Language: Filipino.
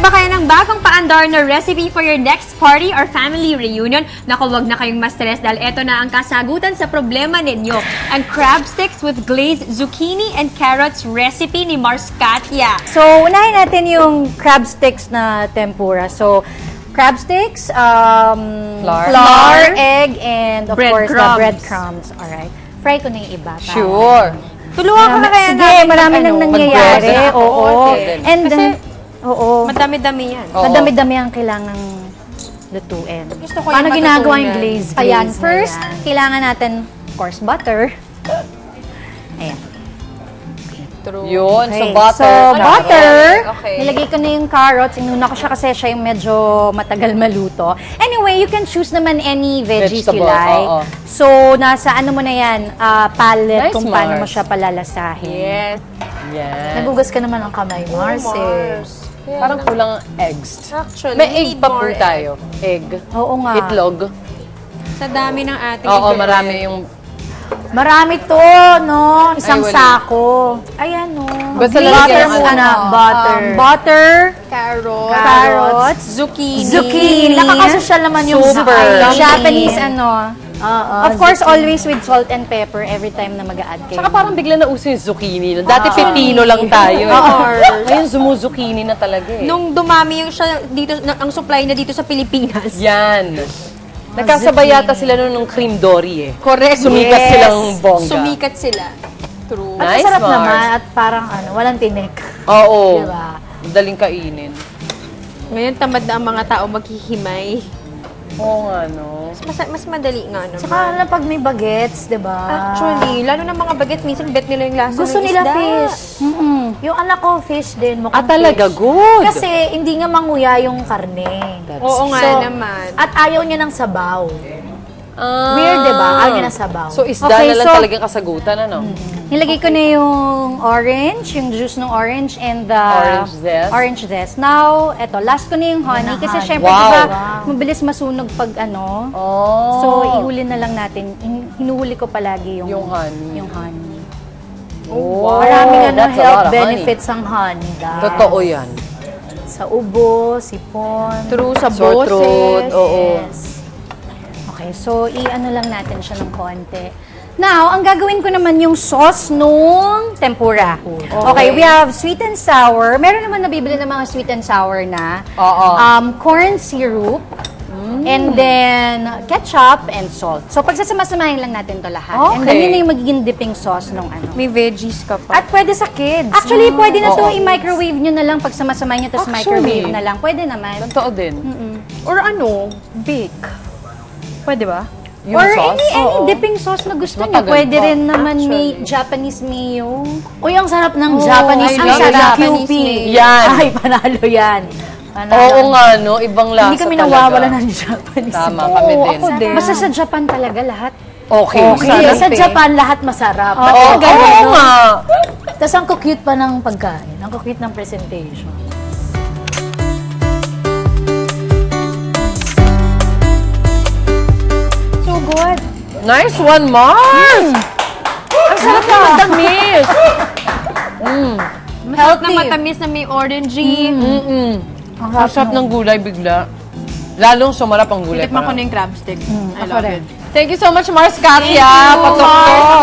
ba kayo ng bagong paandar na recipe for your next party or family reunion? Naku, wag na kayong ma-stress dahil eto na ang kasagutan sa problema ninyo. Ang crab sticks with glazed zucchini and carrots recipe ni Mars Katia. So, unahin natin yung crab sticks na tempura. So, crab sticks, flour, egg, and of course, the breadcrumbs. Alright. Fry ko na yung iba. Sure. Tulungan ko na kaya natin. Sige, marami nang nangyayari. Oo. And then, madami-dami yan. Madami-dami ang kailangang lutuin. Gusto ko paano yung ginagawa yung glaze? Ayan, na first, yan. kailangan natin, of course, butter. Ayan. True. Yun, Okay. so butter. So, butter. Okay. Nilagay ko na yung carrots. Inuna ko siya kasi siya yung medyo matagal maluto. Anyway, you can choose naman any veggies you Vegetable, like. oo. So, nasa ano mo na yan, palette Nice, kung paano mo Mars. siya palalasahin. Yes. Yes. Nagugas ka naman ng kamay, Mars, Parang kulang ang eggs. Actually, May egg pa po tayo. Egg. Oo nga. Itlog. Sa dami ng ating Oo, marami yung... Marami to, no? Isang Ay, wala. sako. Ayan, no? Basta Butter lalagyan ng muna. ano, Butter. carrots, zucchini. Zucchini. Nakakasosyal naman yung Super. zucchini. Japanese, ano. Of course, always with salt and pepper every time na mag-a-add kayo. Saka parang bigla na uso yung zucchini. Dati pepino lang tayo. Ngayon, zucchini na talaga eh. Nung dumami yung siya dito, ang supply na dito sa Pilipinas. Yan. Nagkasabay yata sila nung cream dory eh. Correct. Sumikat silang bongga. Sumikat sila. True. At Nice, masarap Mars. naman at parang walang tinik. Oo. Diba? Daling kainin. Ngayon, tamad na ang mga tao maghihimay. Oo nga, no? Mas madali nga naman. Tsaka na pag may bagets, di ba? Actually, lalo na mga baget, minsan bet nila yung lasa Gusto ng nila isda. fish. Yung anak ko, fish din. Mukhang Talaga, fish. good. Kasi hindi nga manguya yung karne. Oo nga So, naman. At ayaw niya ng sabaw. Ah. Weird, di ba? Ayaw niya ng sabaw. So, isda Okay, na lang so, talagang kasagutan, ano? Nilagay ko na yung orange, yung juice ng orange, and the Orange zest. Now, eto, last ko na yung honey. Kasi syempre, Wow. diba, mabilis masunog pag ano. Oh. So, ihuli na lang natin. Hinuhuli ko palagi yung honey. Yung honey. Oh, wow. Maraming That's a lot health of honey. benefits ang honey. Guys. Totoo yan. Sa ubo, sipon. True, sa Sore boses. throat, oo. Yes. Okay, so i-ano lang natin siya ng konti. Now, ang gagawin ko naman yung sauce nung tempura. Okay, we have sweet and sour. Meron naman nabibili ng mga sweet and sour na. Oo. Corn syrup. And then, ketchup and salt. So, pagsasama-samahin lang natin to lahat. And then, Okay. yun na yung magiging dipping sauce nung ano. May veggies ka pa. At pwede sa kids. Actually, pwede na to Oo. i-microwave nyo na lang. Pagsama-samahin nyo, tapos Actually. microwave na lang. Pwede naman. Totoo din. Or ano, bake. Pwede ba? Yung Or sauce? any dipping sauce na gusto niyo. Matagal Pwede pa. rin naman may Japanese mayo. Uy, ang sarap ng Japanese I mayo. love Ang sarap. Japanese QP. mayo. Yan. Ay, panalo yan. Panalo. Oo nga, no? Ibang lasa Hindi kami talaga. nawawala ng Japanese Tama, mayo. kami din. ako din. Basta sa Japan talaga lahat. Okay. Okay, sa Japan lahat masarap. Ba't Oo, ang ganun, oo no? nga. Tapos ang cute pa ng pagkain. Ang cute ng presentation. So good. Nice one, Mars! Ang sarap na matamis! Masarap na matamis na may orangey. Ang sarap ng gulay bigla. Lalong sumarap ang gulay. Tikman ko na yung crab stick. I love it. Thank you so much, Mars Katia. Patok ko.